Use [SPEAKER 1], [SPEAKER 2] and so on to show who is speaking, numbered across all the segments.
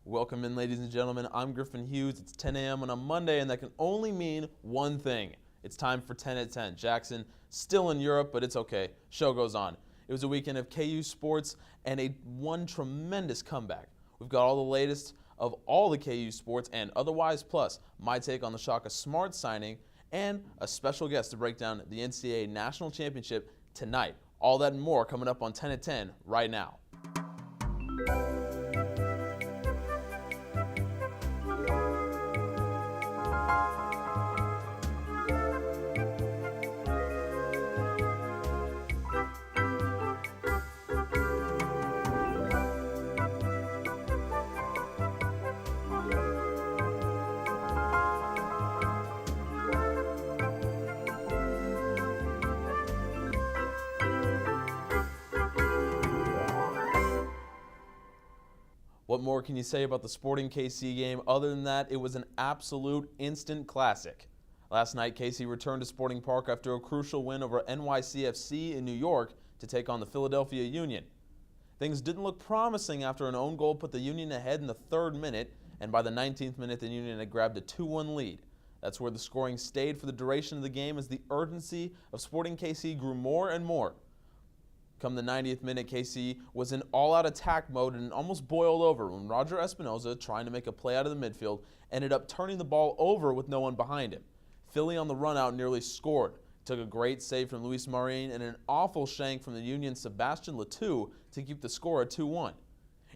[SPEAKER 1] Welcome in, ladies and gentlemen. I'm Griffin Hughes. It's 10 a.m. on a Monday, and that can only mean one thing. It's time for 10 at 10. Jackson still in Europe, but it's okay. Show goes on. It was a weekend of KU sports and one tremendous comeback. We've got all the latest of all the KU sports and otherwise, plus my take on the Shaka Smart signing and a special guest to break down the NCAA National Championship tonight. All that and more coming up on 10 at 10 right now. What more can you say about the Sporting KC game other than that it was an absolute instant classic? Last night, KC returned to Sporting Park after a crucial win over NYCFC in New York to take on the Philadelphia Union. Things didn't look promising after an own goal put the Union ahead in the 3rd minute, and by the 19th minute, the Union had grabbed a 2-1 lead. That's where the scoring stayed for the duration of the game as the urgency of Sporting KC grew more and more. Come the 90th minute, KC was in all-out attack mode and almost boiled over when Roger Espinoza, trying to make a play out of the midfield, ended up turning the ball over with no one behind him. Philly on the run-out nearly scored. Took a great save from Luis Marin and an awful shank from the Union's Sebastian Letou to keep the score at 2-1.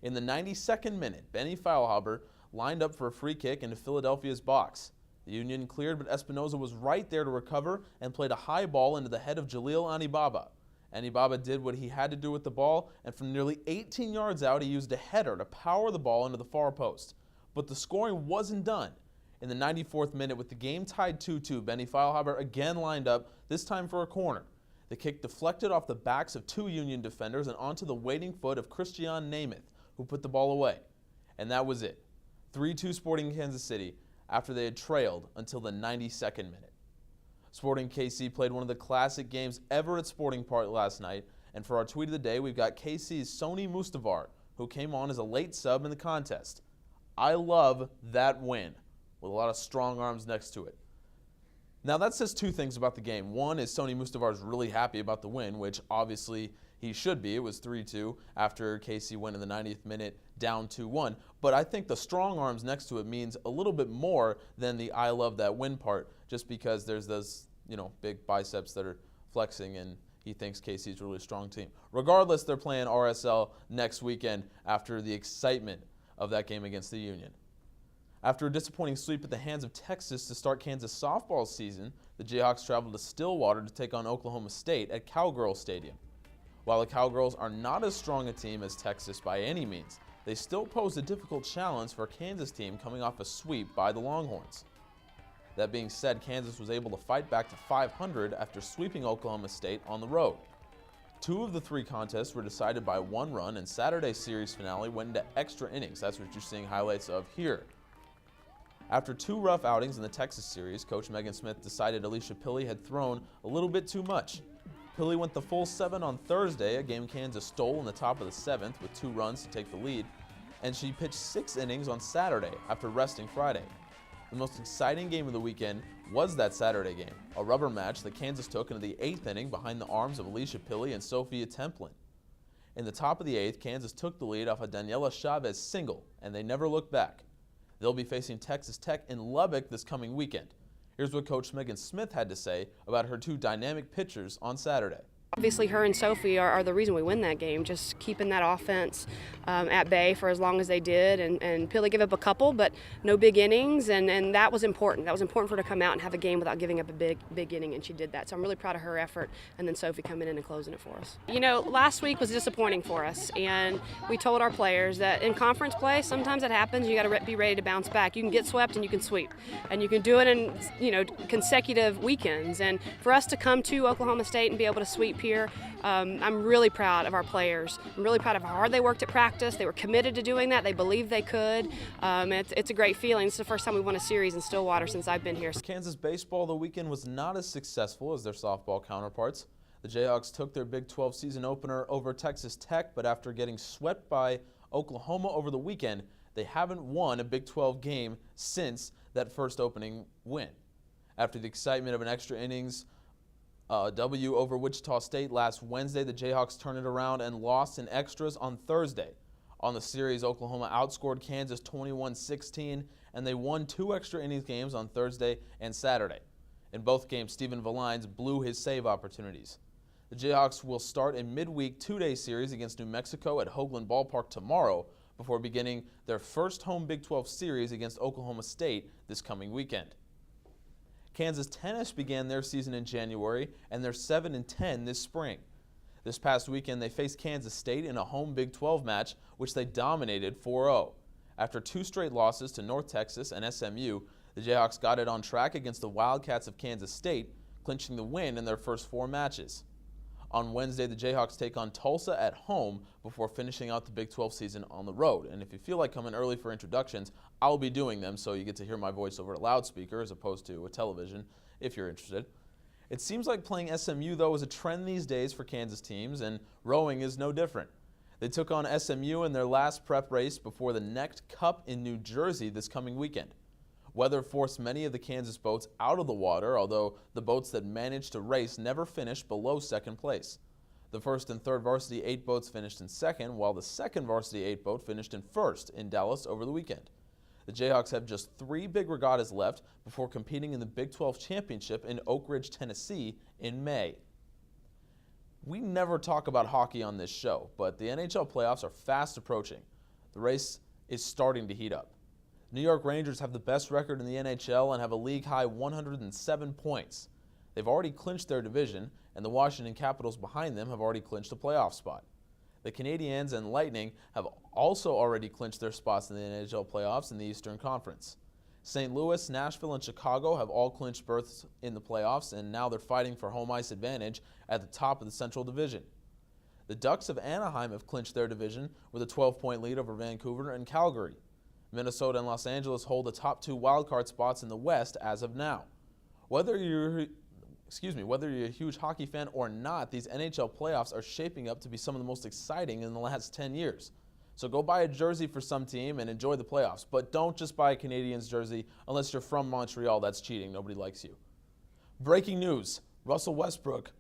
[SPEAKER 1] In the 92nd minute, Benny Feilhaber lined up for a free kick into Philadelphia's box. The Union cleared, but Espinoza was right there to recover and played a high ball into the head of Jalil Anibaba. Anibaba did what he had to do with the ball, and from nearly 18 yards out, he used a header to power the ball into the far post. But the scoring wasn't done. In the 94th minute, with the game tied 2-2, Benny Feilhaber again lined up, this time for a corner. The kick deflected off the backs of 2 Union defenders and onto the waiting foot of Christian Namath, who put the ball away. And that was it. 3-2 Sporting Kansas City after they had trailed until the 92nd minute. Sporting KC played one of the classic games ever at Sporting Park last night, and for our tweet of the day, we've got KC's Sony Mustavar, who came on as a late sub in the contest. I love that win, with a lot of strong arms next to it. Now that says 2 things about the game. One is Sony Mustavar's really happy about the win, which obviously he should be. It was 3-2 after KC went in the 90th minute down 2-1. But I think the strong arms next to it means a little bit more than the I love that win part, just because there's those, big biceps that are flexing and he thinks KC's a really strong team. Regardless, they're playing RSL next weekend after the excitement of that game against the Union. After a disappointing sweep at the hands of Texas to start Kansas softball season, the Jayhawks traveled to Stillwater to take on Oklahoma State at Cowgirls Stadium. While the Cowgirls are not as strong a team as Texas by any means, they still pose a difficult challenge for a Kansas team coming off a sweep by the Longhorns. That being said, Kansas was able to fight back to 500 after sweeping Oklahoma State on the road. 2 of the 3 contests were decided by 1 run, and Saturday's series finale went into extra innings. That's what you're seeing highlights of here. After 2 rough outings in the Texas series, Coach Megan Smith decided Alicia Pilley had thrown a little bit too much. Pilley went the full 7 on Thursday, a game Kansas stole in the top of the 7th with 2 runs to take the lead, and she pitched 6 innings on Saturday after resting Friday. The most exciting game of the weekend was that Saturday game, a rubber match that Kansas took into the 8th inning behind the arms of Alicia Pilley and Sophia Templin. In the top of the 8th, Kansas took the lead off a Daniela Chavez single, and they never looked back. They'll be facing Texas Tech in Lubbock this coming weekend. Here's what Coach Megan Smith had to say about her 2 dynamic pitchers on Saturday.
[SPEAKER 2] Obviously, her and Sophie are the reason we win that game, just keeping that offense at bay for as long as they did. And Pilley gave up a couple, but no big innings, and that was important. That was important for her to come out and have a game without giving up a big inning, and she did that. So I'm really proud of her effort, and then Sophie coming in and closing it for us. Last week was disappointing for us, and we told our players that in conference play, sometimes it happens. You got to be ready to bounce back. You can get swept and you can sweep, and you can do it in consecutive weekends. And for us to come to Oklahoma State and be able to sweep here, I'm really proud of our players. I'm really proud of how hard they worked at practice. They were committed to doing that. They believed they could. It's a great feeling. It's the first time we won a series in Stillwater since I've been here.
[SPEAKER 1] Kansas baseball the weekend was not as successful as their softball counterparts. The Jayhawks took their Big 12 season opener over Texas Tech, but after getting swept by Oklahoma over the weekend, they haven't won a Big 12 game since that first opening win. After the excitement of an extra innings W over Wichita State last Wednesday, the Jayhawks turned it around and lost in extras on Thursday. On the series, Oklahoma outscored Kansas 21-16, and they won 2 extra innings games on Thursday and Saturday. In both games, Stephen Valines blew his save opportunities. The Jayhawks will start a midweek 2-day series against New Mexico at Hoagland Ballpark tomorrow before beginning their first home Big 12 series against Oklahoma State this coming weekend. Kansas tennis began their season in January, and they're 7-10 this spring. This past weekend, they faced Kansas State in a home Big 12 match, which they dominated 4-0. After 2 straight losses to North Texas and SMU, the Jayhawks got it on track against the Wildcats of Kansas State, clinching the win in their first 4 matches. On Wednesday, the Jayhawks take on Tulsa at home before finishing out the Big 12 season on the road. And if you feel like coming early for introductions, I'll be doing them so you get to hear my voice over a loudspeaker as opposed to a television if you're interested. It seems like playing SMU, though, is a trend these days for Kansas teams, and rowing is no different. They took on SMU in their last prep race before the Next Cup in New Jersey this coming weekend. Weather forced many of the Kansas boats out of the water, although the boats that managed to race never finished below second place. The first and third varsity 8 boats finished in second, while the second varsity 8 boat finished in first in Dallas over the weekend. The Jayhawks have just 3 big regattas left before competing in the Big 12 Championship in Oak Ridge, Tennessee in May. We never talk about hockey on this show, but the NHL playoffs are fast approaching. The race is starting to heat up. New York Rangers have the best record in the NHL and have a league-high 107 points. They've already clinched their division, and the Washington Capitals behind them have already clinched a playoff spot. The Canadiens and Lightning have also already clinched their spots in the NHL playoffs in the Eastern Conference. St. Louis, Nashville, and Chicago have all clinched berths in the playoffs, and now they're fighting for home ice advantage at the top of the Central Division. The Ducks of Anaheim have clinched their division with a 12-point lead over Vancouver and Calgary. Minnesota and Los Angeles hold the top 2 wildcard spots in the West as of now. Whether you're a huge hockey fan or not, these NHL playoffs are shaping up to be some of the most exciting in the last 10 years. So go buy a jersey for some team and enjoy the playoffs, but don't just buy a Canadiens jersey unless you're from Montreal. That's cheating. Nobody likes you. Breaking news, Russell Westbrook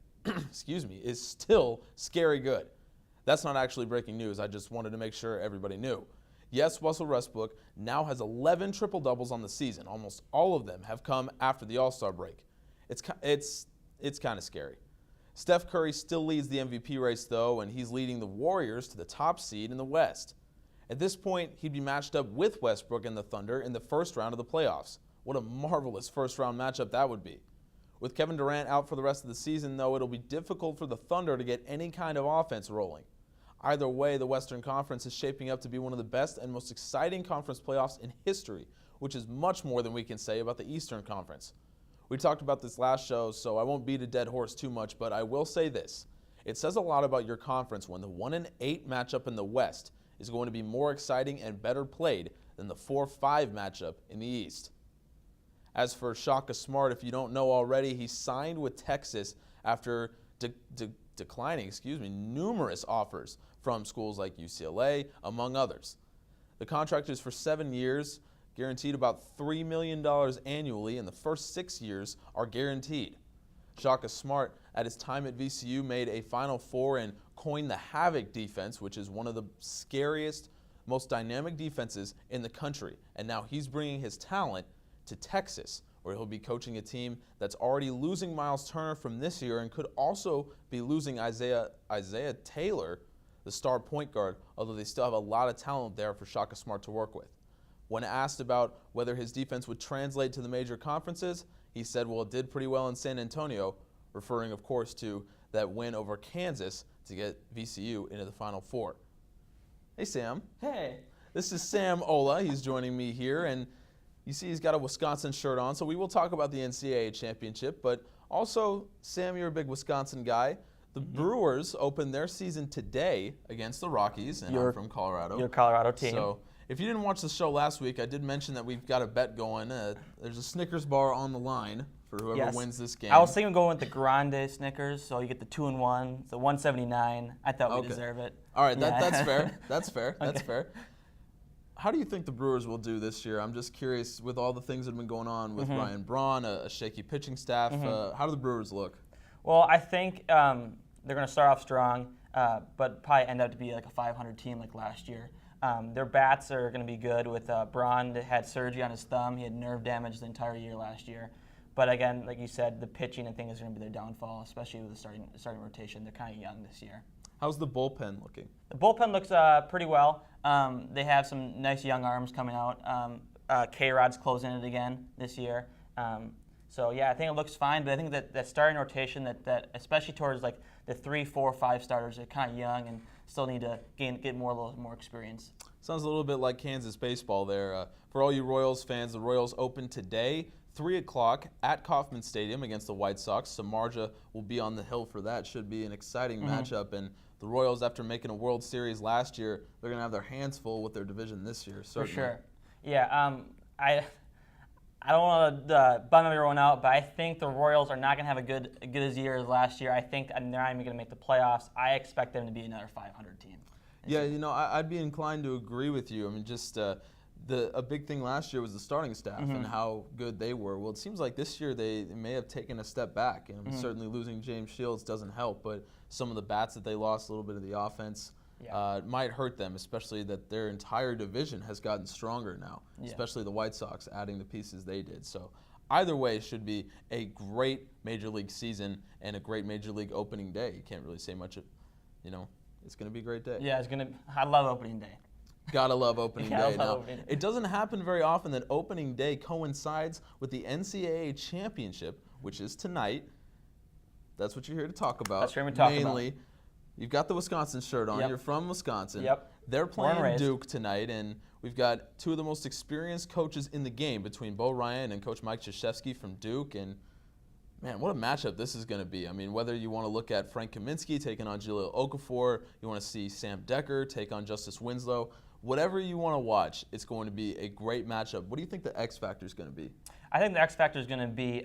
[SPEAKER 1] is still scary good. That's not actually breaking news. I just wanted to make sure everybody knew. Yes, Russell Westbrook now has 11 triple-doubles on the season. Almost all of them have come after the All-Star break. It's kind of scary. Steph Curry still leads the MVP race, though, and he's leading the Warriors to the top seed in the West. At this point, he'd be matched up with Westbrook and the Thunder in the first round of the playoffs. What a marvelous first-round matchup that would be. With Kevin Durant out for the rest of the season, though, it'll be difficult for the Thunder to get any kind of offense rolling. Either way, the Western Conference is shaping up to be one of the best and most exciting conference playoffs in history, which is much more than we can say about the Eastern Conference. We talked about this last show, so I won't beat a dead horse too much, but I will say this. It says a lot about your conference when the 1-8 matchup in the West is going to be more exciting and better played than the 4-5 matchup in the East. As for Shaka Smart, if you don't know already, he signed with Texas after declining numerous offers from schools like UCLA, among others. The contract is for 7 years, guaranteed about $3 million annually, and the first 6 years are guaranteed. Shaka Smart, at his time at VCU, made a Final Four and coined the Havoc defense, which is one of the scariest, most dynamic defenses in the country. And now he's bringing his talent to Texas, where he'll be coaching a team that's already losing Miles Turner from this year and could also be losing Isaiah Taylor, the star point guard, although they still have a lot of talent there for Shaka Smart to work with. When asked about whether his defense would translate to the major conferences, he said, well, it did pretty well in San Antonio, referring, of course, to that win over Kansas to get VCU into the Final Four. Hey, Sam.
[SPEAKER 3] Hey.
[SPEAKER 1] This is Samola. He's joining me here, and you see he's got a Wisconsin shirt on, so we will talk about the NCAA championship, but also, Sam, you're a big Wisconsin guy. The Brewers opened their season today against the Rockies, and I'm from Colorado.
[SPEAKER 3] Your Colorado team.
[SPEAKER 1] So if you didn't watch the show last week, I did mention that we've got a bet going. There's a Snickers bar on the line for whoever wins this game.
[SPEAKER 3] I was thinking of going with the Grande Snickers, so you get the 2-in-1, the 179. I thought we deserve it.
[SPEAKER 1] All right, that's fair. That's fair.
[SPEAKER 3] Okay.
[SPEAKER 1] That's fair. How do you think the Brewers will do this year? I'm just curious with all the things that have been going on with Ryan Braun, a shaky pitching staff. How do the Brewers look?
[SPEAKER 3] Well, I think they're going to start off strong, but probably end up to be like a 500 team like last year. Their bats are going to be good with Braun that had surgery on his thumb. He had nerve damage the entire year last year. But again, like you said, the pitching I think is going to be their downfall, especially with the starting rotation. They're kind of young this year.
[SPEAKER 1] How's the bullpen looking?
[SPEAKER 3] The bullpen looks pretty well. They have some nice young arms coming out. K-Rod's closing it again this year. So yeah, I think it looks fine. But I think that starting rotation, that especially towards like the 3, 4, 5 starters, are kind of young and still need to get a little more experience.
[SPEAKER 1] Sounds a little bit like Kansas baseball there. For all you Royals fans, the Royals open today, 3 o'clock at Kauffman Stadium against the White Sox. Samarja will be on the hill for that. Should be an exciting matchup. And the Royals, after making a World Series last year, they're going to have their hands full with their division this year, certainly.
[SPEAKER 3] For sure. Yeah, I don't want to bum everyone out, but I think the Royals are not going to have a good as year as last year. I think they're not even going to make the playoffs. I expect them to be another 500 team.
[SPEAKER 1] Yeah, you know, I'd be inclined to agree with you. I mean, just a big thing last year was the starting staff and how good they were. Well, it seems like this year they may have taken a step back. And certainly losing James Shields doesn't help, but some of the bats that they lost, a little bit of the offense, might hurt them, especially that their entire division has gotten stronger now, especially the White Sox adding the pieces they did. So either way, should be a great Major League season and a great Major League opening day. You can't really say much, it's going to be a great day.
[SPEAKER 3] Yeah, I love opening day.
[SPEAKER 1] Gotta love opening day. Now, it doesn't happen very often that opening day coincides with the NCAA championship, which is tonight. That's what you're here to talk about.
[SPEAKER 3] That's what we're talking
[SPEAKER 1] mainly. You've got the Wisconsin shirt on.
[SPEAKER 3] Yep.
[SPEAKER 1] You're from Wisconsin.
[SPEAKER 3] Yep.
[SPEAKER 1] They're
[SPEAKER 3] Born and
[SPEAKER 1] playing
[SPEAKER 3] raised.
[SPEAKER 1] Duke tonight, and we've got two of the most experienced coaches in the game between Bo Ryan and Coach Mike Krzyzewski from Duke. And man, what a matchup this is going to be. I mean, whether you want to look at Frank Kaminsky taking on Jahlil Okafor, you want to see Sam Decker take on Justice Winslow, whatever you want to watch, it's going to be a great matchup. What do you think the X factor is going to be?
[SPEAKER 3] I think the X factor is going to be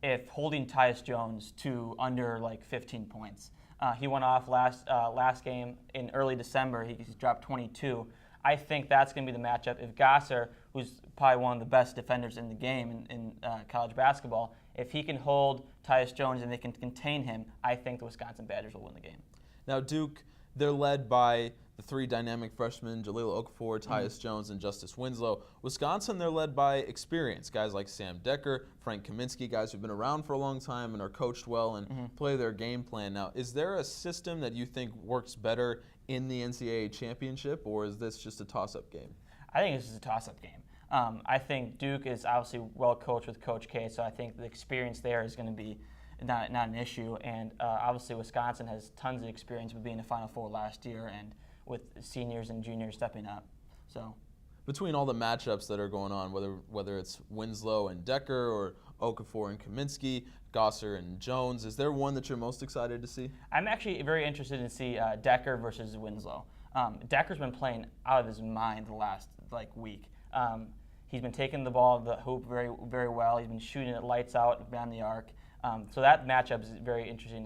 [SPEAKER 3] if holding Tyus Jones to under like 15 points. He went off last game in early December. He dropped 22. I think that's going to be the matchup. If Gasser, who's probably one of the best defenders in the game in college basketball, if he can hold Tyus Jones and they can contain him, I think the Wisconsin Badgers will win the game.
[SPEAKER 1] Now, Duke, they're led by the 3 dynamic freshmen, Jahlil Okafor, Tyus Jones, and Justice Winslow. Wisconsin, they're led by experience, guys like Sam Decker, Frank Kaminsky, guys who've been around for a long time and are coached well and play their game plan. Now, is there a system that you think works better in the NCAA championship, or is this just a toss-up game?
[SPEAKER 3] I think this is a toss-up game. I think Duke is obviously well coached with Coach K, so I think the experience there is going to be not an issue. And obviously Wisconsin has tons of experience with being in the Final Four last year and with seniors and juniors stepping up. So
[SPEAKER 1] between all the matchups that are going on, whether it's Winslow and Decker or Okafor and Kaminsky, Gosser and Jones, is there one that you're most excited to see?
[SPEAKER 3] I'm actually very interested to see Decker versus Winslow. Decker's been playing out of his mind the last week. He's been taking the ball, the hoop very, very well. He's been shooting it lights out beyond the arc. So that matchup is very interesting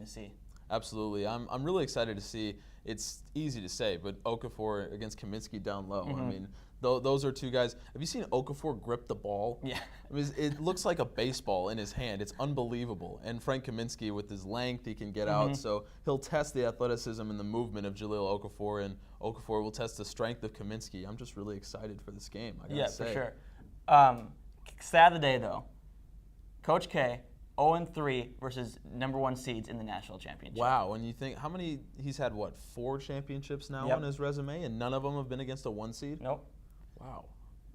[SPEAKER 3] to see.
[SPEAKER 1] Absolutely. I'm really excited to see. It's easy to say, but Okafor against Kaminsky down low. I mean, those are two guys. Have you seen Okafor grip the ball?
[SPEAKER 3] Yeah.
[SPEAKER 1] I mean, it looks like a baseball in his hand. It's unbelievable. And Frank Kaminsky, with his length, he can get out. So he'll test the athleticism and the movement of Jahlil Okafor, and Okafor will test the strength of Kaminsky. I'm just really excited for this game, I gotta say.
[SPEAKER 3] Yeah, for sure. Sad of the day, though. Coach K, 0-3 versus #1 seeds in the national championship.
[SPEAKER 1] Wow, and you think how many? He's had 4 championships now on his resume, and none of them have been against a 1 seed.
[SPEAKER 3] Nope.
[SPEAKER 1] Wow,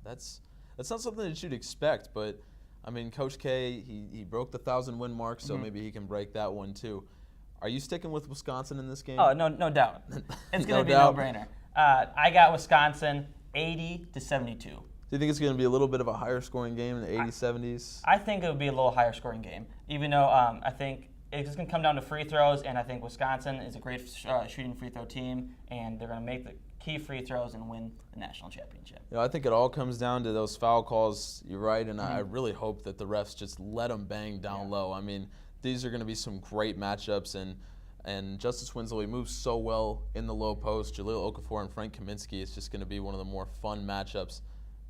[SPEAKER 1] that's not something that you'd expect. But I mean, Coach K, he broke the 1,000-win mark, so maybe he can break that one too. Are you sticking with Wisconsin in this game?
[SPEAKER 3] Oh, no doubt. It's going to be a
[SPEAKER 1] doubt.
[SPEAKER 3] no-brainer. I got Wisconsin 80-72.
[SPEAKER 1] Do you think it's going to be a little bit of a higher scoring game in the 80s, 70s?
[SPEAKER 3] I think it would be a little higher scoring game, even though I think it's just going to come down to free throws, and I think Wisconsin is a great shooting free throw team, and they're going to make the key free throws and win the national championship.
[SPEAKER 1] You know, I think it all comes down to those foul calls. You're right, and I really hope that the refs just let them bang down low. I mean, these are going to be some great matchups, and And Justice Winslow, he moves so well in the low post. Jaleel Okafor and Frank Kaminsky, it's just going to be one of the more fun matchups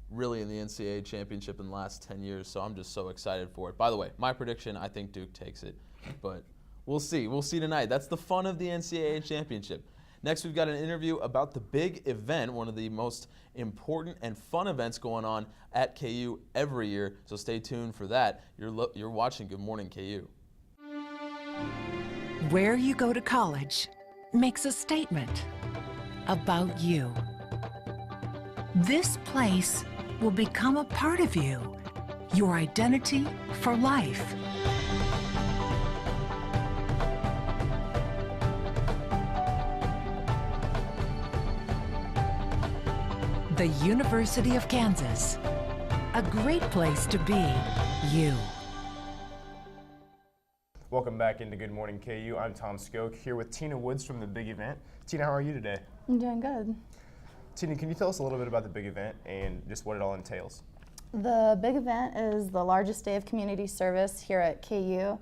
[SPEAKER 1] really in the NCAA championship in the last 10 years, so I'm just so excited for it. By the way, my prediction, I think Duke takes it, but we'll see. We'll see tonight. That's the fun of the NCAA championship. Next, we've got an interview about the big event, one of the most important and fun events going on at KU every year, so stay tuned for that. You're watching Good Morning KU.
[SPEAKER 4] Where you go to college makes a statement about you. This place will become a part of you, your identity for life. The University of Kansas, a great place to be you.
[SPEAKER 5] Welcome back into Good Morning KU. I'm Tom Skoke here with Tina Woods from the big event. Tina, how are you today?
[SPEAKER 6] I'm doing good.
[SPEAKER 5] Tina, can you tell us a little bit about the big event and just what it all entails?
[SPEAKER 6] The big event is the largest day of community service here at KU.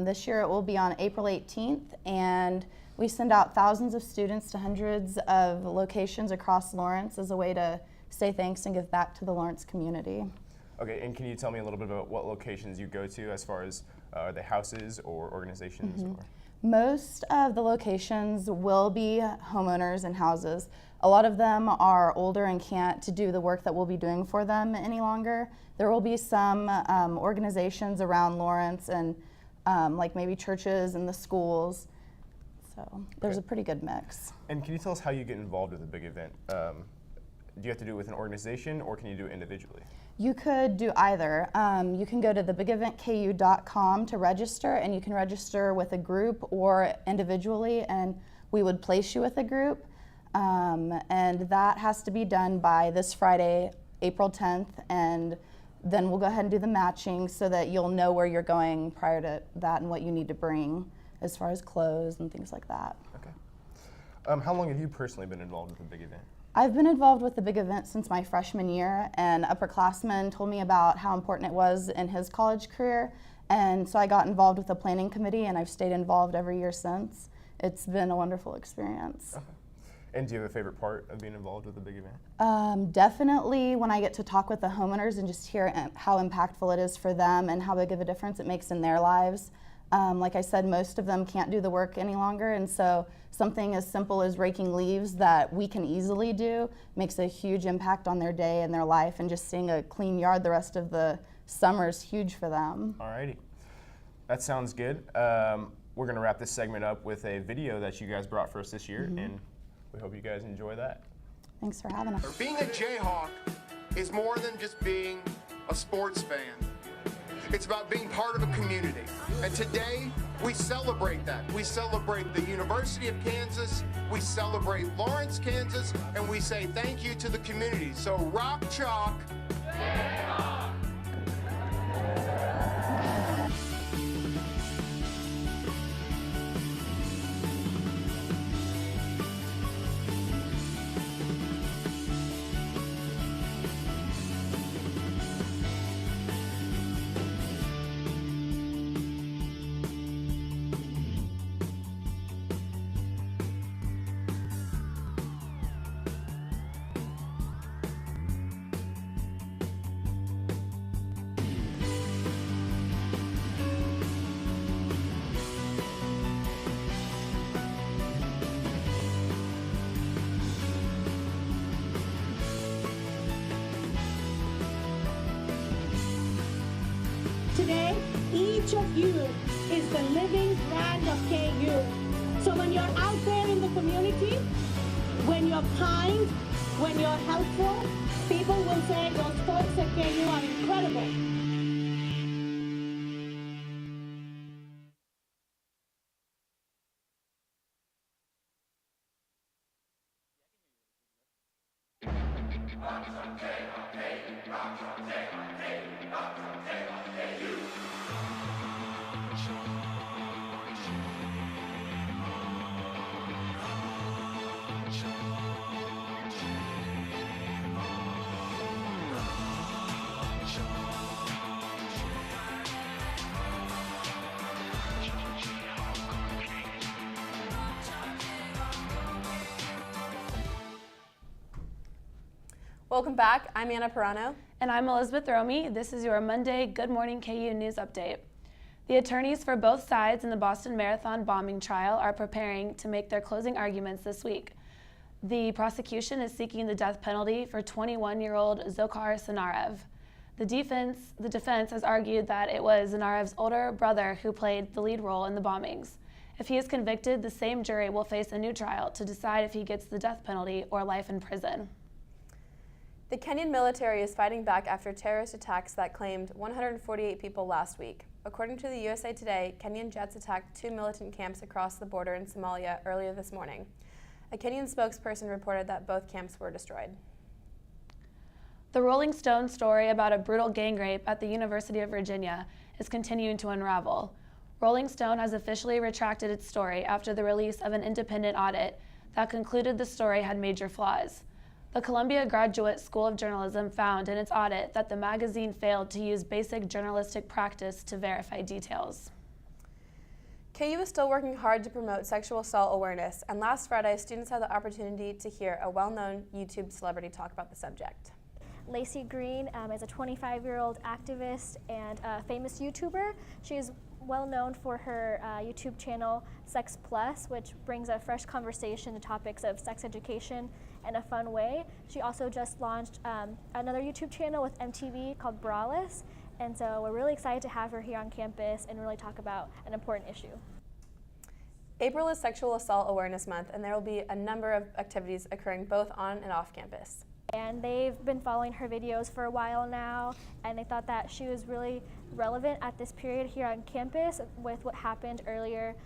[SPEAKER 6] This year it will be on April 18th, and we send out thousands of students to hundreds of locations across Lawrence as a way to say thanks and give back to the Lawrence community.
[SPEAKER 5] Okay, and can you tell me a little bit about what locations you go to as far as are they houses or organizations? Or?
[SPEAKER 6] Most of the locations will be homeowners and houses. A lot of them are older and can't do the work that we'll be doing for them any longer. There will be some organizations around Lawrence and like maybe churches and the schools. So there's a pretty good mix.
[SPEAKER 5] And can you tell us how you get involved with a big event? Do you have to do it with an organization or can you do it individually?
[SPEAKER 6] You could do either. You can go to thebigeventku.com to register, and you can register with a group or individually, and we would place you with a group. And that has to be done by this Friday, April 10th, and then we'll go ahead and do the matching so that you'll know where you're going prior to that and what you need to bring as far as clothes and things like that.
[SPEAKER 5] Okay. How long have you personally been involved with the big event?
[SPEAKER 6] I've been involved with the big event since my freshman year, and upperclassman told me about how important it was in his college career, and so I got involved with the planning committee, and I've stayed involved every year since. It's been a wonderful experience.
[SPEAKER 5] Okay. And do you have a favorite part of being involved with the big event?
[SPEAKER 6] Definitely when I get to talk with the homeowners and just hear how impactful it is for them and how big of a difference it makes in their lives. Like I said, most of them can't do the work any longer, and so something as simple as raking leaves that we can easily do makes a huge impact on their day and their life, and just seeing a clean yard the rest of the summer is huge for them.
[SPEAKER 5] Alrighty. That sounds good. We're going to wrap this segment up with a video that you guys brought for us this year, and we hope you guys enjoy that.
[SPEAKER 6] Thanks for having us.
[SPEAKER 7] Being a Jayhawk is more than just being a sports fan. It's about being part of a community. And today, we celebrate that. We celebrate the University of Kansas, we celebrate Lawrence, Kansas, and we say thank you to the community. So rock chalk. Jayhawk!
[SPEAKER 8] Today, each of you is the living brand of KU. So when you're out there in the community, when you're kind, when you're helpful, people will say those folks at KU are incredible.
[SPEAKER 9] Welcome back. I'm Anna Perano.
[SPEAKER 10] And I'm Elizabeth Romy. This is your Monday Good Morning KU News Update. The attorneys for both sides in the Boston Marathon bombing trial are preparing to make their closing arguments this week. The prosecution is seeking the death penalty for 21-year-old Dzhokhar Tsarnaev. The defense has argued that it was Tsarnaev's older brother who played the lead role in the bombings. If he is convicted, the same jury will face a new trial to decide if he gets the death penalty or life in prison.
[SPEAKER 9] The Kenyan military is fighting back after terrorist attacks that claimed 148 people last week. According to the USA Today, Kenyan jets attacked 2 militant camps across the border in Somalia earlier this morning. A Kenyan spokesperson reported that both camps were destroyed.
[SPEAKER 10] The Rolling Stone story about a brutal gang rape at the University of Virginia is continuing to unravel. Rolling Stone has officially retracted its story after the release of an independent audit that concluded the story had major flaws. The Columbia Graduate School of Journalism found in its audit that the magazine failed to use basic journalistic practice to verify details.
[SPEAKER 9] KU is still working hard to promote sexual assault awareness, and last Friday, students had the opportunity to hear a well-known YouTube celebrity talk about the subject.
[SPEAKER 11] Lacey Green is a 25-year-old activist and a famous YouTuber. She is well known for her YouTube channel Sex Plus, which brings a fresh conversation to topics of sex education in a fun way. She also just launched another YouTube channel with MTV called Braless, and so we're really excited to have her here on campus and really talk about an important issue.
[SPEAKER 9] April is Sexual Assault Awareness Month, and there will be a number of activities occurring both on and off campus.
[SPEAKER 11] And they've been following her videos for a while now, and they thought that she was really relevant at this period here on campus with what happened earlier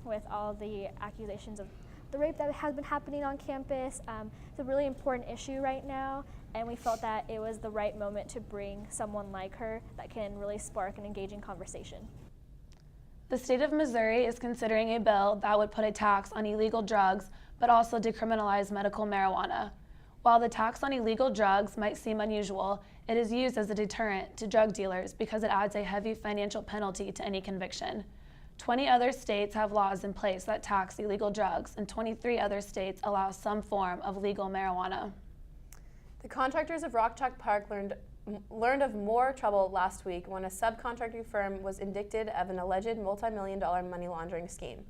[SPEAKER 11] with all the accusations of the rape that has been happening on campus. It's a really important issue right now, and we felt that it was the right moment to bring someone like her that can really spark an engaging conversation.
[SPEAKER 10] The state of Missouri is considering a bill that would put a tax on illegal drugs, but also decriminalize medical marijuana. While the tax on illegal drugs might seem unusual, it is used as a deterrent to drug dealers because it adds a heavy financial penalty to any conviction. 20 other states have laws in place that tax illegal drugs, and 23 other states allow some form of legal marijuana.
[SPEAKER 9] The contractors of Rock Chalk Park learned of more trouble last week when a subcontracting firm was indicted of an alleged multi-million-dollar money laundering scheme.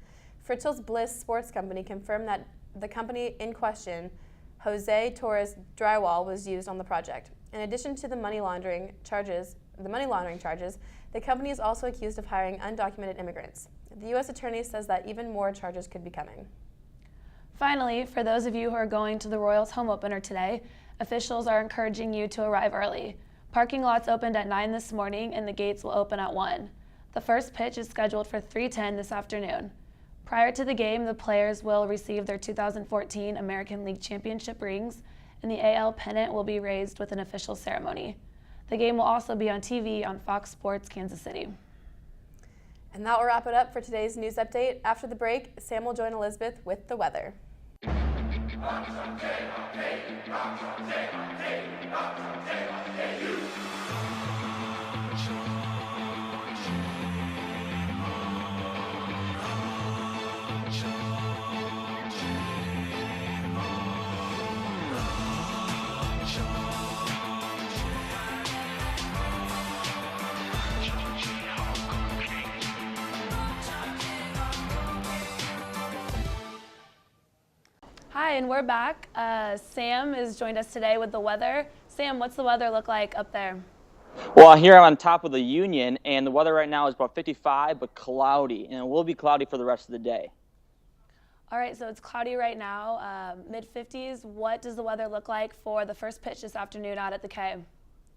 [SPEAKER 9] Fritzl's Bliss Sports Company confirmed that the company in question, Jose Torres Drywall, was used on the project. In addition to the money laundering charges, the company is also accused of hiring undocumented immigrants. The U.S. Attorney says that even more charges could be coming.
[SPEAKER 10] Finally, for those of you who are going to the Royals home opener today, officials are encouraging you to arrive early. Parking lots opened at 9 this morning and the gates will open at 1. The first pitch is scheduled for 3:10 this afternoon. Prior to the game, the players will receive their 2014 American League Championship rings, and the AL pennant will be raised with an official ceremony. The game will also be on TV on Fox Sports Kansas City.
[SPEAKER 9] And that will wrap it up for today's news update. After the break, Sam will join Elizabeth with the weather.
[SPEAKER 10] Hi, and we're back. Sam has joined us today with the weather. Sam, what's the weather look like up there?
[SPEAKER 12] Well, here I'm on top of the Union, and the weather right now is about 55, but cloudy, and it will be cloudy for the rest of the day.
[SPEAKER 10] All right, so it's cloudy right now, mid-50s. What does the weather look like for the first pitch this afternoon out at the K?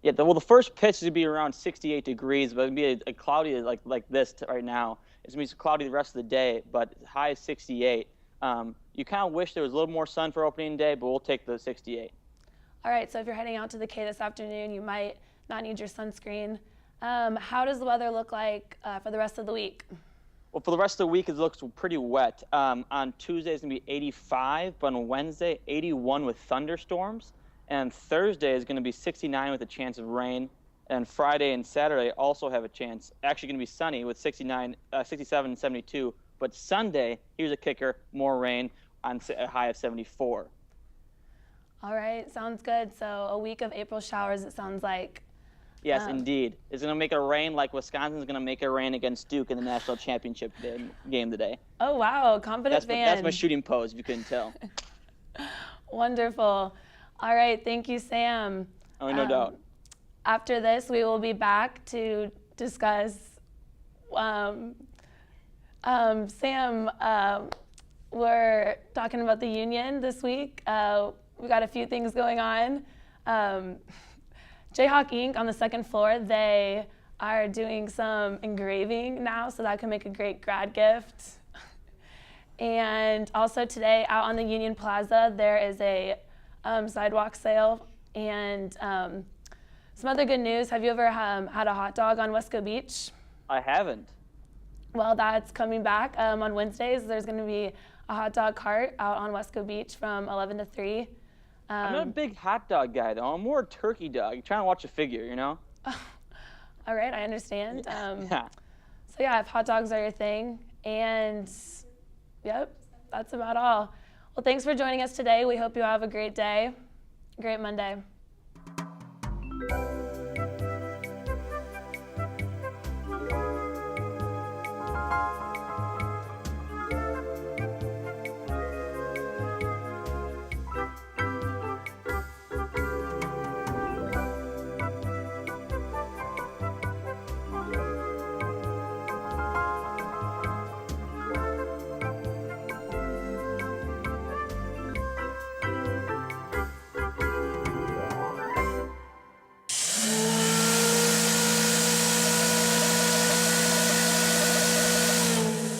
[SPEAKER 12] Yeah, well, the first pitch is going to be around 68 degrees, but it'll be a cloudy like this right now. It's going to be cloudy the rest of the day, but high is 68. You kind of wish there was a little more sun for opening day, but we'll take the 68.
[SPEAKER 10] All right, so if you're heading out to the K this afternoon, you might not need your sunscreen. How does the weather look like for the rest of the week?
[SPEAKER 12] Well, for the rest of the week, it looks pretty wet. On Tuesday, it's going to be 85, but on Wednesday, 81 with thunderstorms. And Thursday is going to be 69 with a chance of rain. And Friday and Saturday also have a chance. Actually going to be sunny with 67 and 72. But Sunday, here's a kicker, more rain on a high of 74.
[SPEAKER 10] All right, sounds good. So a week of April showers, it sounds like.
[SPEAKER 12] Yes, indeed. It's going to make it rain like Wisconsin's going to make it rain against Duke in the national championship game today.
[SPEAKER 10] Oh, wow, confident fan.
[SPEAKER 12] That's my shooting pose, if you couldn't tell.
[SPEAKER 10] Wonderful. All right, thank you, Sam.
[SPEAKER 12] Oh, no doubt.
[SPEAKER 10] After this, we will be back to discuss. Sam, we're talking about the union this week. We got a few things going on. Jayhawk Inc. on the second floor, they are doing some engraving now, so that can make a great grad gift. And also today, out on the Union Plaza, there is a sidewalk sale. And some other good news, have you ever had a hot dog on Wesco Beach?
[SPEAKER 12] I haven't.
[SPEAKER 10] Well, that's coming back on Wednesdays. There's going to be a hot dog cart out on Wesco Beach from 11 to 3.
[SPEAKER 12] I'm not a big hot dog guy, though. I'm more a turkey dog. You're trying to watch a figure, you know?
[SPEAKER 10] All right, I understand.
[SPEAKER 12] Yeah.
[SPEAKER 10] So yeah, if hot dogs are your thing. And yep, that's about all. Well, thanks for joining us today. We hope you have a great day, great Monday.